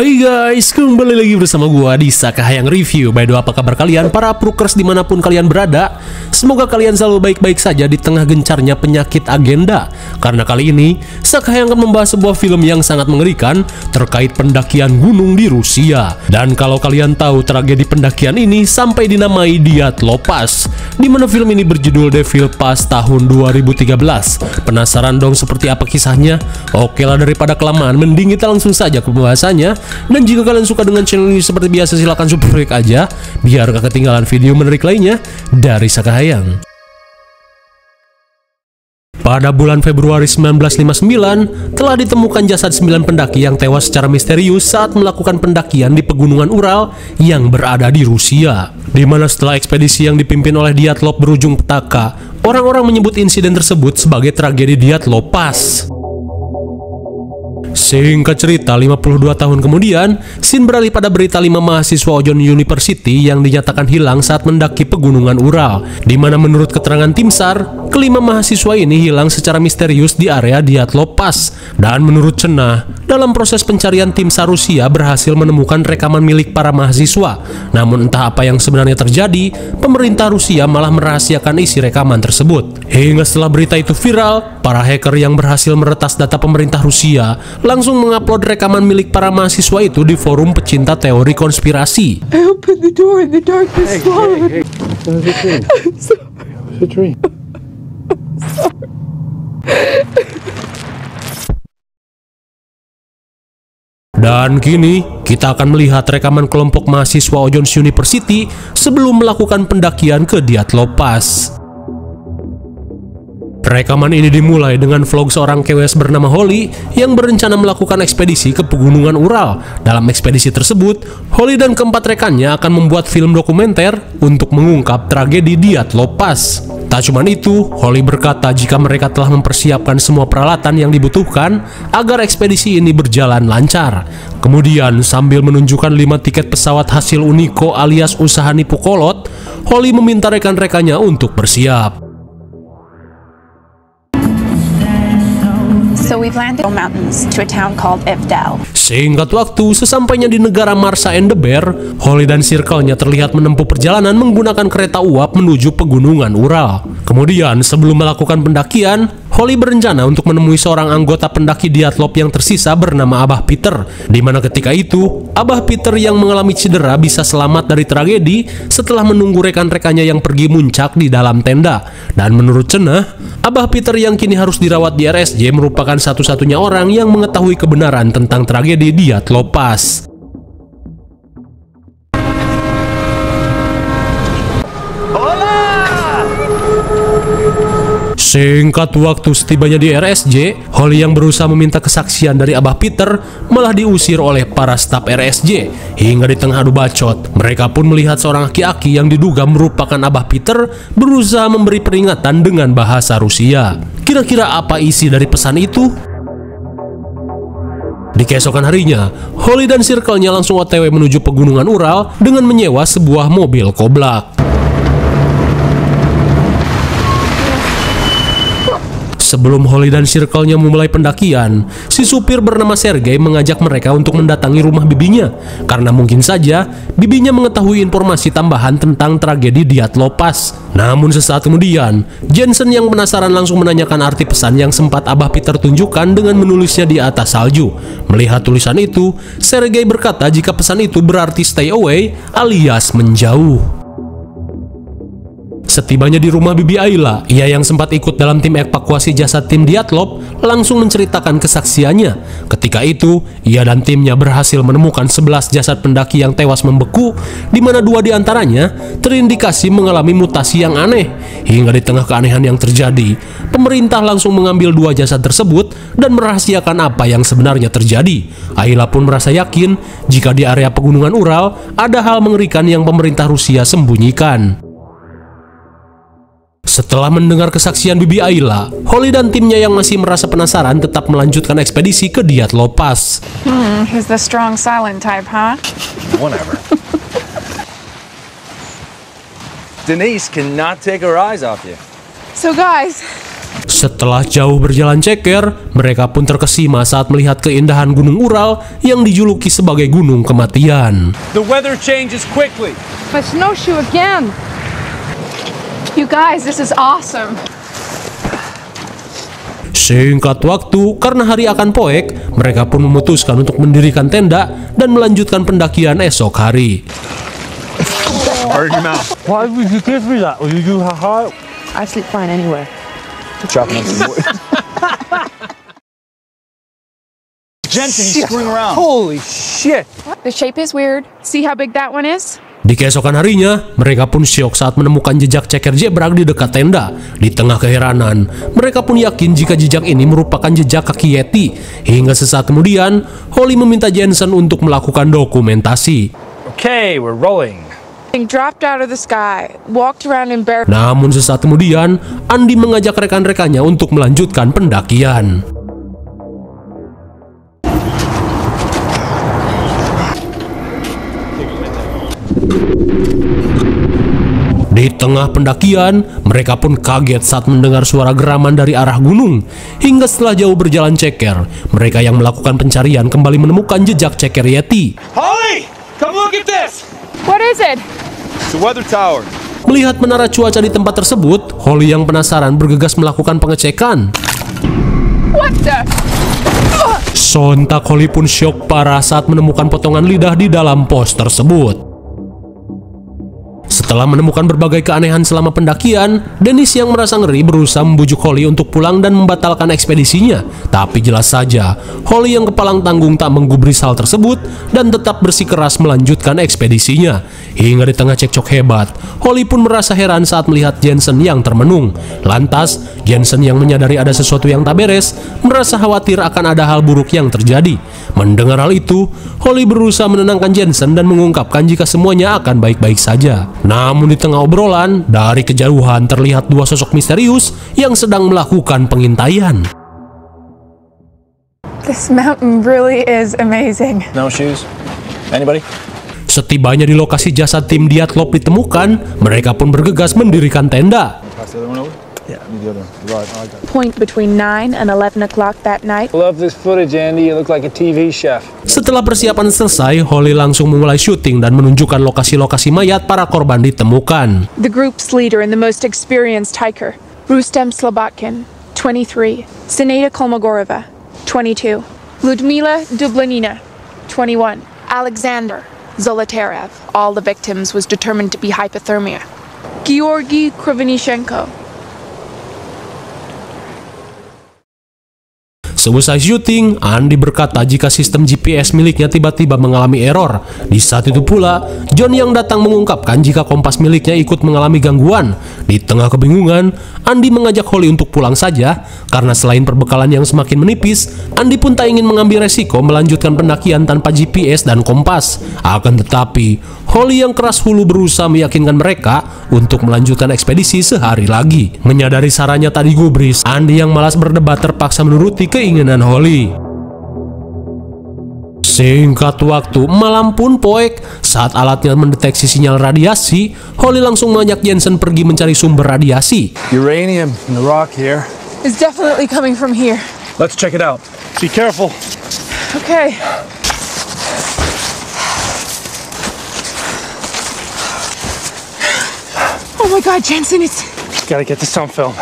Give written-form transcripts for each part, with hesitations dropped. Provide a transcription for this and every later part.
Hai guys, kembali lagi bersama gua di Sakahayang Review. By the way, apa kabar kalian para prukers dimanapun kalian berada? Semoga kalian selalu baik-baik saja di tengah gencarnya penyakit agenda. Karena kali ini Sakahayang akan membahas sebuah film yang sangat mengerikan terkait pendakian gunung di Rusia. Dan kalau kalian tahu tragedi pendakian ini sampai dinamai Dyatlov Pass, di mana film ini berjudul Devil Pass tahun 2013. Penasaran dong seperti apa kisahnya? Oke lah, daripada kelamaan mending kita langsung saja ke pembahasannya. Dan jika kalian suka dengan channel ini seperti biasa, silahkan subscribe aja biar gak ketinggalan video menarik lainnya dari Sakahayang. Pada bulan Februari 1959, telah ditemukan jasad 9 pendaki yang tewas secara misterius saat melakukan pendakian di pegunungan Ural yang berada di Rusia. Di mana setelah ekspedisi yang dipimpin oleh Dyatlov berujung petaka, orang-orang menyebut insiden tersebut sebagai tragedi Dyatlov Pass. Singkat cerita, 52 tahun kemudian, scene beralih pada berita 5 mahasiswa Ojon University yang dinyatakan hilang saat mendaki pegunungan Ural, di mana menurut keterangan tim SAR, kelima mahasiswa ini hilang secara misterius di area Dyatlov Pass. Dan menurut Cenah, dalam proses pencarian tim SAR Rusia berhasil menemukan rekaman milik para mahasiswa. Namun entah apa yang sebenarnya terjadi, pemerintah Rusia malah merahasiakan isi rekaman tersebut. Hingga setelah berita itu viral, para hacker yang berhasil meretas data pemerintah Rusia langsung mengupload rekaman milik para mahasiswa itu di forum pecinta teori konspirasi. I opened the door and the darkness swallowed. Hey. That was a dream. I'm sorry. It was a dream. Dan kini kita akan melihat rekaman kelompok mahasiswa Ojon University sebelum melakukan pendakian ke Dyatlov Pass. Rekaman ini dimulai dengan vlog seorang KWS bernama Holly yang berencana melakukan ekspedisi ke pegunungan Ural. Dalam ekspedisi tersebut, Holly dan keempat rekannya akan membuat film dokumenter untuk mengungkap tragedi Dyatlov Pass. Tak cuma itu, Holly berkata jika mereka telah mempersiapkan semua peralatan yang dibutuhkan agar ekspedisi ini berjalan lancar. Kemudian, sambil menunjukkan 5 tiket pesawat hasil Unico alias usaha nipu kolot, Holly meminta rekan-rekannya untuk bersiap. So we've landed on mountains to a town called Evdel. Singkat waktu, sesampainya di negara Marsa and the Bear, Holly dan circle-nya terlihat menempuh perjalanan menggunakan kereta uap menuju pegunungan Ural. Kemudian, sebelum melakukan pendakian, Holly berencana untuk menemui seorang anggota pendaki Dyatlov yang tersisa bernama Abah Peter, di mana ketika itu, Abah Peter yang mengalami cedera bisa selamat dari tragedi setelah menunggu rekan-rekannya yang pergi muncak di dalam tenda. Dan menurut Cenah, Abah Peter yang kini harus dirawat di RSJ merupakan satu-satunya orang yang mengetahui kebenaran tentang tragedi Dyatlov Pass. Singkat waktu setibanya di RSJ, Holly yang berusaha meminta kesaksian dari Abah Peter malah diusir oleh para staf RSJ. Hingga di tengah adu bacot, mereka pun melihat seorang aki-aki yang diduga merupakan Abah Peter berusaha memberi peringatan dengan bahasa Rusia. Kira-kira apa isi dari pesan itu? Di keesokan harinya, Holly dan circle-nya langsung OTW menuju pegunungan Ural dengan menyewa sebuah mobil koblak. Sebelum Holly dan circle-nya memulai pendakian, si supir bernama Sergei mengajak mereka untuk mendatangi rumah bibinya, karena mungkin saja bibinya mengetahui informasi tambahan tentang tragedi Dyatlov Pass. Namun sesaat kemudian, Jensen yang penasaran langsung menanyakan arti pesan yang sempat Abah Peter tunjukkan dengan menulisnya di atas salju. Melihat tulisan itu, Sergei berkata jika pesan itu berarti stay away alias menjauh. Setibanya di rumah Bibi Ayla, ia yang sempat ikut dalam tim evakuasi jasad tim Dyatlov langsung menceritakan kesaksiannya. Ketika itu, ia dan timnya berhasil menemukan 11 jasad pendaki yang tewas membeku, di mana 2 diantaranya terindikasi mengalami mutasi yang aneh. Hingga di tengah keanehan yang terjadi, pemerintah langsung mengambil 2 jasad tersebut dan merahasiakan apa yang sebenarnya terjadi. Ayla pun merasa yakin jika di area pegunungan Ural ada hal mengerikan yang pemerintah Rusia sembunyikan. Setelah mendengar kesaksian Bibi Ayla, Holly dan timnya yang masih merasa penasaran tetap melanjutkan ekspedisi ke Dyatlov Pass. He's the strong silent type, huh? Whatever. Denise cannot take her eyes off you. So guys, Setelah jauh berjalan ceker, mereka pun terkesima saat melihat keindahan Gunung Ural yang dijuluki sebagai Gunung Kematian. The weather changes quickly. My snowshoe again. You guys, this is awesome. Singkat waktu, karena hari akan poek, mereka pun memutuskan untuk mendirikan tenda dan melanjutkan pendakian esok hari. Burn your mouth. Why would you give me that? Will you do hot? I sleep fine anywhere. Chopping up some wood. Jensen, he's screwing around. Holy shit! The shape is weird. See how big that one is? Di keesokan harinya, mereka pun syok saat menemukan jejak ceker zebra di dekat tenda. Di tengah keheranan, mereka pun yakin jika jejak ini merupakan jejak kaki Yeti. Hingga sesaat kemudian, Holly meminta Jensen untuk melakukan dokumentasi. Okay, we're rolling. Dropped out of the sky, walked around in bare. Namun sesaat kemudian, Andy mengajak rekan-rekannya untuk melanjutkan pendakian. Di tengah pendakian, mereka pun kaget saat mendengar suara geraman dari arah gunung. Hingga setelah jauh berjalan ceker, mereka yang melakukan pencarian kembali menemukan jejak ceker Yeti. Holly, come look at this. What is it? It's a weather tower. Melihat menara cuaca di tempat tersebut, Holly yang penasaran bergegas melakukan pengecekan. What the? Sontak Holly pun syok parah saat menemukan potongan lidah di dalam pos tersebut. Setelah menemukan berbagai keanehan selama pendakian, Dennis yang merasa ngeri berusaha membujuk Holly untuk pulang dan membatalkan ekspedisinya. Tapi jelas saja, Holly yang kepalang tanggung tak menggubris hal tersebut dan tetap bersikeras melanjutkan ekspedisinya. Hingga di tengah cekcok hebat, Holly pun merasa heran saat melihat Jensen yang termenung. Lantas, Jensen yang menyadari ada sesuatu yang tak beres, merasa khawatir akan ada hal buruk yang terjadi. Mendengar hal itu, Holly berusaha menenangkan Jensen dan mengungkapkan jika semuanya akan baik-baik saja. Namun di tengah obrolan, dari kejauhan terlihat dua sosok misterius yang sedang melakukan pengintaian. This mountain really is amazing. No shoes? Anybody? Setibanya di lokasi jasad tim Dyatlov ditemukan, mereka pun bergegas mendirikan tenda. Pass the other one over? Yeah, the other one. Right, I got it. Point between 9 and 11 o'clock that night. Love this footage, Andy. You look like a TV chef. Setelah persiapan selesai, Holly langsung memulai syuting dan menunjukkan lokasi-lokasi mayat para korban ditemukan. The group's leader and the most experienced hiker, Rustem Slobodkin, 23, Sineda Kolmogorova, 22, Ludmila Dublanina, 21, Alexander Zolotarev. All the victims was determined to be hypothermia. Georgy Krivnishenko. Seusai syuting, Andy berkata jika sistem GPS miliknya tiba-tiba mengalami error. Di saat itu pula, John yang datang mengungkapkan jika kompas miliknya ikut mengalami gangguan. Di tengah kebingungan, Andy mengajak Holly untuk pulang saja, karena selain perbekalan yang semakin menipis, Andy pun tak ingin mengambil resiko melanjutkan pendakian tanpa GPS dan kompas. Akan tetapi, Holly yang keras hulu berusaha meyakinkan mereka untuk melanjutkan ekspedisi sehari lagi. Menyadari sarannya tak digubris, Andy yang malas berdebat terpaksa menuruti keinginan Holly. Singkat waktu, malam pun poek. Saat alatnya mendeteksi sinyal radiasi, Holly langsung mengajak Jensen pergi mencari sumber radiasi. Uranium in the rock here. It's definitely coming from here. Let's check it out. Be careful. Okay. Oh my God, Jensen, it's... Gotta get this on film.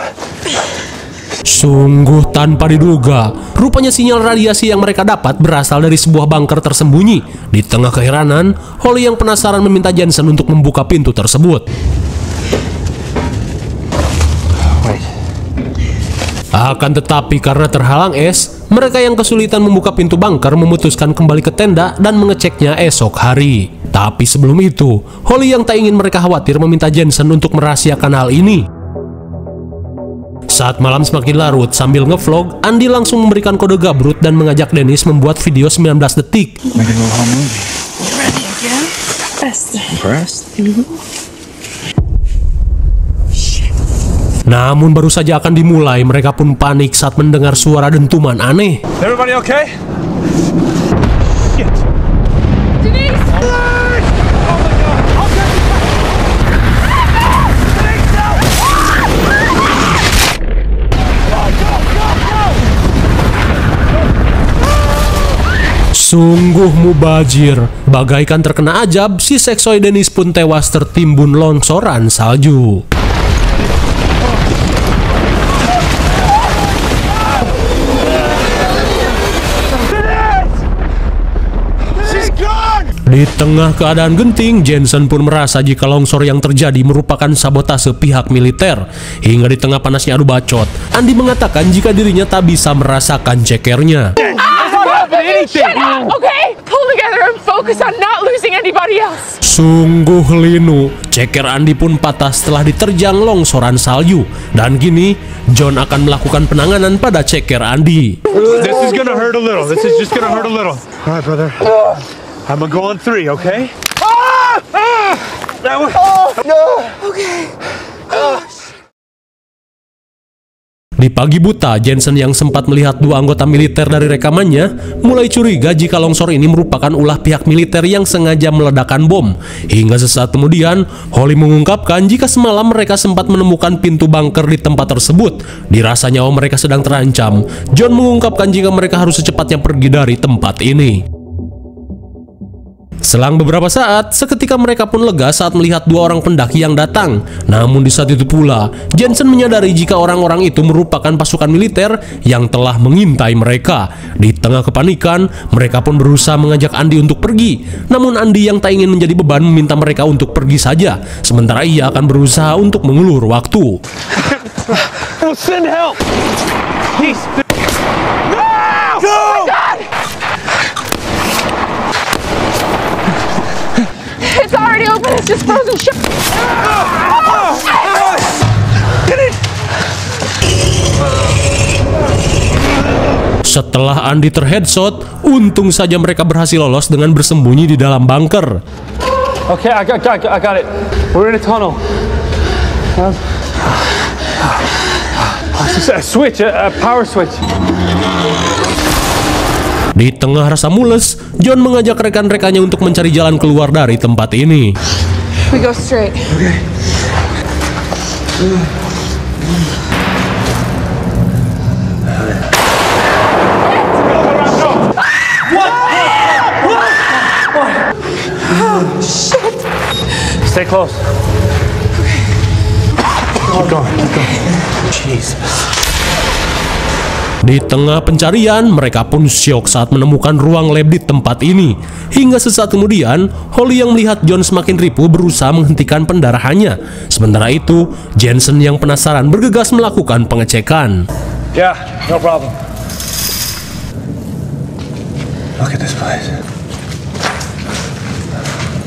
Sungguh tanpa diduga, rupanya sinyal radiasi yang mereka dapat berasal dari sebuah bunker tersembunyi. Di tengah keheranan, Holly yang penasaran meminta Jensen untuk membuka pintu tersebut. Akan tetapi karena terhalang es, mereka yang kesulitan membuka pintu bunker memutuskan kembali ke tenda dan mengeceknya esok hari. Tapi sebelum itu, Holly yang tak ingin mereka khawatir meminta Jensen untuk merahasiakan hal ini. Saat malam semakin larut sambil ngevlog, Andy langsung memberikan kode gabrut dan mengajak Dennis membuat video 19 detik. Make a little home movie. You ready again? Yes. Impressed? Namun baru saja akan dimulai, mereka pun panik saat mendengar suara dentuman aneh. Everybody okay? Shit. Denise! Oh my God. Okay. Sungguh mubazir, bagaikan terkena ajab, si seksoi Dennis pun tewas tertimbun longsoran salju. Di tengah keadaan genting, Jensen pun merasa jika longsor yang terjadi merupakan sabotase pihak militer. Hingga di tengah panasnya adu bacot, Andy mengatakan jika dirinya tak bisa merasakan cekernya. Shut up, okay? Pull together and focus on not losing anybody else. Sungguh linu, ceker Andy pun patah setelah diterjang longsoran salju. Dan kini, John akan melakukan penanganan pada ceker Andy. This is gonna hurt a little. This is just gonna hurt a little. All right, brother. I'm gonna go on 3, okay? Di pagi buta, Jensen yang sempat melihat dua anggota militer dari rekamannya mulai curiga jika longsor ini merupakan ulah pihak militer yang sengaja meledakkan bom. Hingga sesaat kemudian, Holly mengungkapkan jika semalam mereka sempat menemukan pintu bunker di tempat tersebut. Dirasa nyawa mereka sedang terancam, John mengungkapkan jika mereka harus secepatnya pergi dari tempat ini. Selang beberapa saat, seketika mereka pun lega saat melihat dua orang pendaki yang datang. Namun di saat itu pula, Jensen menyadari jika orang-orang itu merupakan pasukan militer yang telah mengintai mereka. Di tengah kepanikan, mereka pun berusaha mengajak Andy untuk pergi. Namun Andy yang tak ingin menjadi beban meminta mereka untuk pergi saja. Sementara ia akan berusaha untuk mengulur waktu. We'll send help. Please. No! Go! Oh my God! It's already open, it's just frozen shut. Get it! Setelah Andy terheadshot, untung saja mereka berhasil lolos dengan bersembunyi di dalam bunker. Okay, I got it. We're in a tunnel. A switch, a power switch. Di tengah rasa mules, John mengajak rekan-rekannya untuk mencari jalan keluar dari tempat ini. We go straight. Okay. Shit! Stay close. Keep going, keep going. Jesus. Di tengah pencarian, mereka pun syok saat menemukan ruang lab di tempat ini. Hingga sesaat kemudian, Holly yang melihat John semakin ripuh berusaha menghentikan pendarahannya. Sementara itu, Jensen yang penasaran bergegas melakukan pengecekan. Yeah, no problem. Look at this place.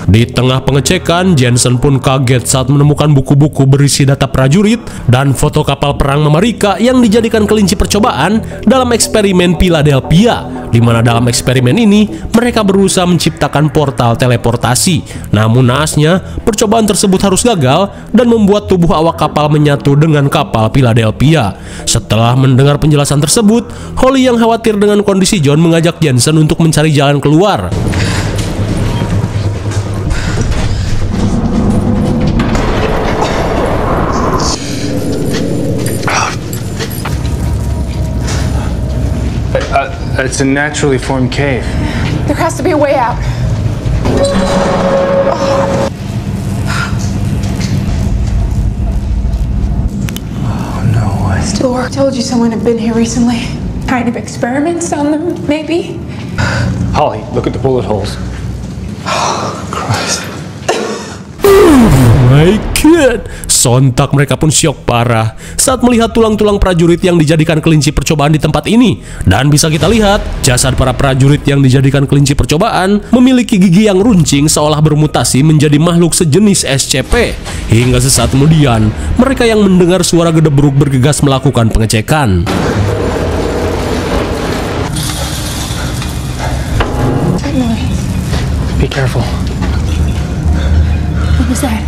Di tengah pengecekan, Jensen pun kaget saat menemukan buku-buku berisi data prajurit dan foto kapal perang Amerika yang dijadikan kelinci percobaan dalam eksperimen Philadelphia, di mana dalam eksperimen ini mereka berusaha menciptakan portal teleportasi. Namun naasnya, percobaan tersebut harus gagal dan membuat tubuh awak kapal menyatu dengan kapal Philadelphia. Setelah mendengar penjelasan tersebut, Holly yang khawatir dengan kondisi John mengajak Jensen untuk mencari jalan keluar. It's a naturally formed cave. There has to be a way out. Oh no way. Door. Told you someone had been here recently. Kind of experiments on them, maybe? Holly, look at the bullet holes. Oh, Christ. My God, sontak mereka pun syok parah saat melihat tulang-tulang prajurit yang dijadikan kelinci percobaan di tempat ini. Dan bisa kita lihat, jasad para prajurit yang dijadikan kelinci percobaan memiliki gigi yang runcing seolah bermutasi menjadi makhluk sejenis SCP. Hingga sesaat kemudian, mereka yang mendengar suara gedebruk bergegas melakukan pengecekan. Be careful. What was that?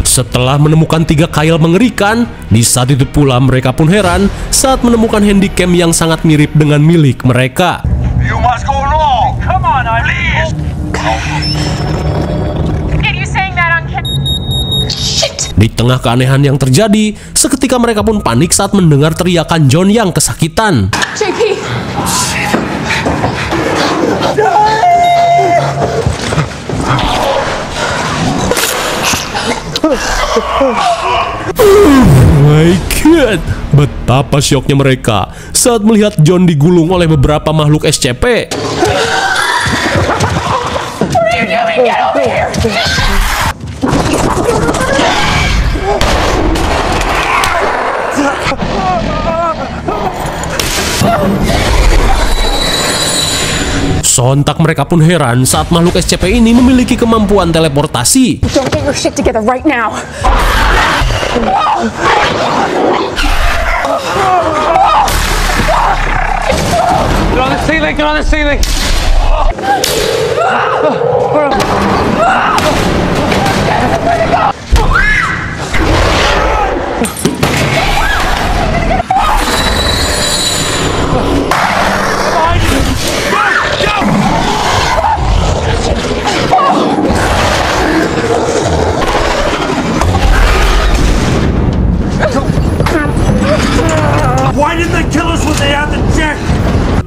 Setelah menemukan 3 kail mengerikan, di saat itu pula mereka pun heran saat menemukan handycam yang sangat mirip dengan milik mereka. You must go long. Come on, please. Are you saying that on Shit! Di tengah keanehan yang terjadi, seketika mereka pun panik saat mendengar teriakan John yang kesakitan. JP! Betapa syoknya mereka saat melihat John digulung oleh beberapa makhluk SCP. Sontak mereka pun heran saat makhluk SCP ini memiliki kemampuan teleportasi. Don't get your shit together right now. Get on the ceiling! Get on the ceiling! Why didn't they kill us when they had the check?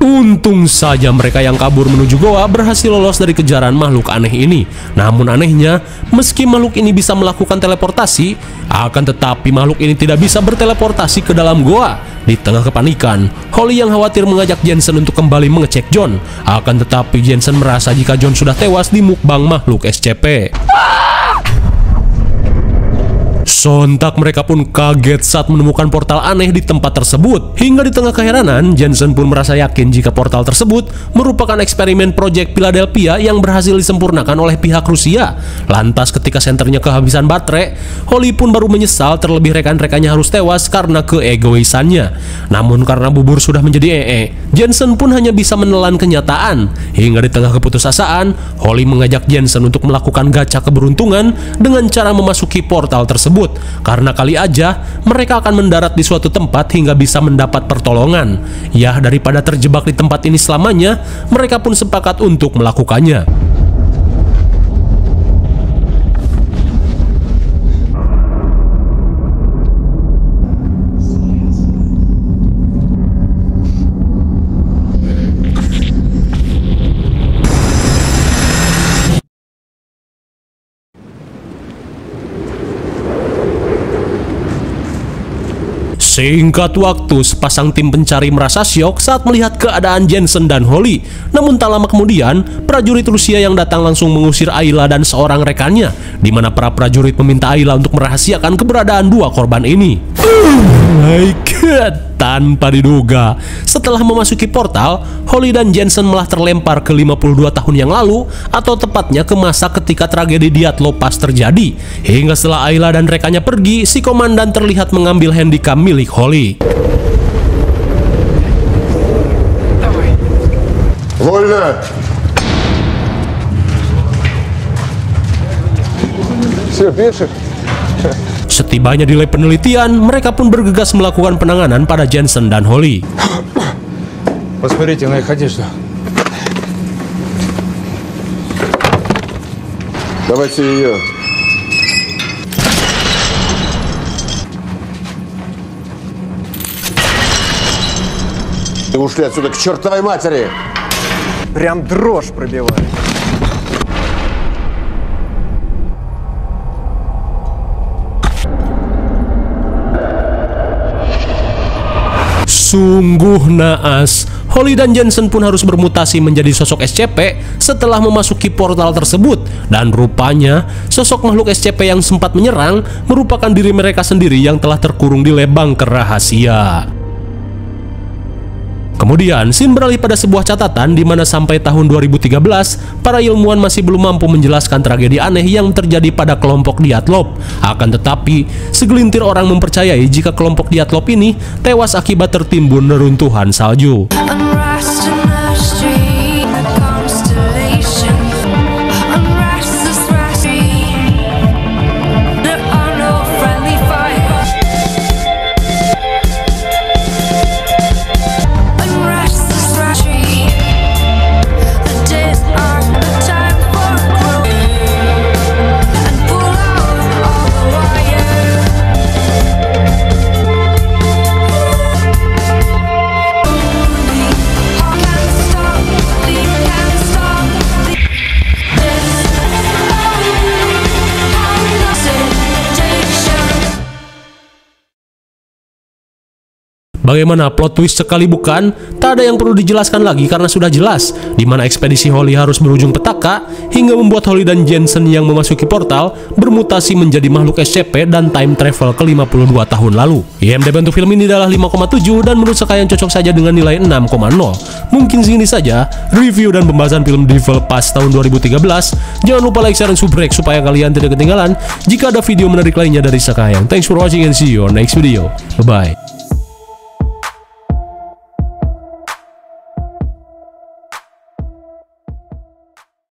Untung saja mereka yang kabur menuju goa berhasil lolos dari kejaran makhluk aneh ini. Namun anehnya, meski makhluk ini bisa melakukan teleportasi, akan tetapi makhluk ini tidak bisa berteleportasi ke dalam goa. Di tengah kepanikan, Holly yang khawatir mengajak Jensen untuk kembali mengecek John. Akan tetapi Jensen merasa jika John sudah tewas di mukbang makhluk SCP. Sontak mereka pun kaget saat menemukan portal aneh di tempat tersebut. Hingga di tengah keheranan, Jensen pun merasa yakin jika portal tersebut merupakan eksperimen proyek Philadelphia yang berhasil disempurnakan oleh pihak Rusia. Lantas ketika senternya kehabisan baterai, Holly pun baru menyesal terlebih rekan-rekannya harus tewas karena keegoisannya. Namun karena bubur sudah menjadi Jensen pun hanya bisa menelan kenyataan. Hingga di tengah keputusasaan, Holly mengajak Jensen untuk melakukan gacha keberuntungan dengan cara memasuki portal tersebut. Karena kali aja mereka akan mendarat di suatu tempat hingga bisa mendapat pertolongan. Ya, daripada terjebak di tempat ini selamanya, mereka pun sepakat untuk melakukannya. Singkat waktu, sepasang tim pencari merasa syok saat melihat keadaan Jensen dan Holly. Namun tak lama kemudian, prajurit Rusia yang datang langsung mengusir Ayla dan seorang rekannya, di mana para prajurit meminta Ayla untuk merahasiakan keberadaan dua korban ini. My God, tanpa diduga, setelah memasuki portal, Holly dan Jensen malah terlempar ke 52 tahun yang lalu, atau tepatnya ke masa ketika tragedi Diatlov terjadi. Hingga setelah Ayla dan rekannya pergi, si komandan terlihat mengambil handycam milik Holly. Вольно! Все, пишешь? Setibanya di lab penelitian, mereka pun bergegas melakukan penanganan pada Jensen dan Holly. Посмотрите на их одежду. Давайте ее. Вы ушли отсюда к чертовой матери! Прям дрожь пробивает. Sungguh naas, Holly dan Jensen pun harus bermutasi menjadi sosok SCP setelah memasuki portal tersebut. Dan rupanya, sosok makhluk SCP yang sempat menyerang merupakan diri mereka sendiri yang telah terkurung di lab bunker rahasia. Kemudian, scene beralih pada sebuah catatan di mana sampai tahun 2013, para ilmuwan masih belum mampu menjelaskan tragedi aneh yang terjadi pada kelompok Diatlov. Akan tetapi, segelintir orang mempercayai jika kelompok Diatlov ini tewas akibat tertimbun neruntuhan salju. Bagaimana plot twist sekali bukan? Tak ada yang perlu dijelaskan lagi karena sudah jelas di mana ekspedisi Holly harus berujung petaka hingga membuat Holly dan Jensen yang memasuki portal bermutasi menjadi makhluk SCP dan time travel ke 52 tahun lalu. IMDb untuk film ini adalah 5,7 dan menurut saya yang cocok saja dengan nilai 6,0. Mungkin segini saja review dan pembahasan film Devil Pass tahun 2013. Jangan lupa like, share, dan subscribe supaya kalian tidak ketinggalan jika ada video menarik lainnya dari Sakayang. Thanks for watching and see you on next video. Bye-bye.